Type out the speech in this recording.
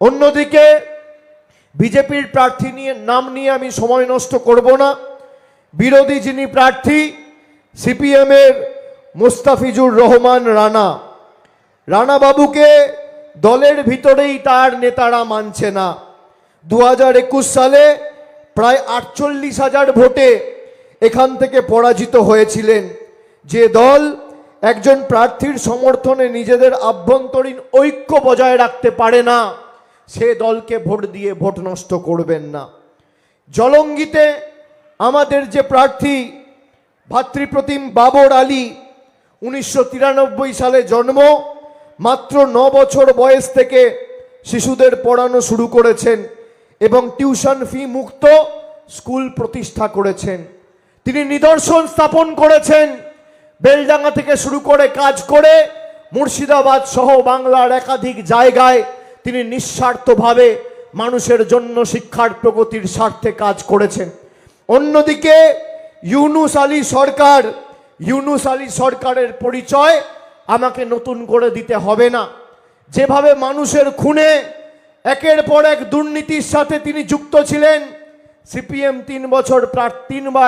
অন্যদিকে বিজেপির প্রার্থী নিয়ে নাম নিয়ে আমি সময় নষ্ট করব না। বিরোধী যিনি প্রার্থী সিপিএমের মুস্তাফিজুর রহমান রানা বাবুকে দলের ভিতরেই তার নেতারা মানছে না। 2021 সালে প্রায় 48,000 ভোটে এখান থেকে পরাজিত হয়েছিলেন। যে দল একজন প্রার্থীর সমর্থনে নিজেদের আভ্যন্তরীণ ঐক্য বজায় রাখতে পারে না, সে দলকে ভোট দিয়ে ভোট নষ্ট করবেন না। জলঙ্গিতে আমাদের যে প্রার্থী ভাতৃপ্রতিম বাবর আলী, 1993 সালে জন্ম, মাত্র 9 বছর বয়স থেকে শিশুদের পড়ানো শুরু করেছেন এবং টিউশন ফি মুক্ত স্কুল প্রতিষ্ঠা করেছেন। তিনি নিদর্শন স্থাপন করেছেন। বেলডাঙ্গা থেকে শুরু করে কাজ করে মুর্শিদাবাদ সহ বাংলার একাধিক জায়গায় তিনি নিঃস্বার্থভাবে মানুষের জন্য শিক্ষার প্রগতির স্বার্থে কাজ করেছেন। অন্যদিকে ইউনুস আলী সরকারের পরিচয় আমাকে নতুন করে দিতে হবে না। যেভাবে মানুষের খুনে একের পর এক দুর্নীতির সাথে তিনি যুক্ত ছিলেন, সিপিএম 3 বছর 3বার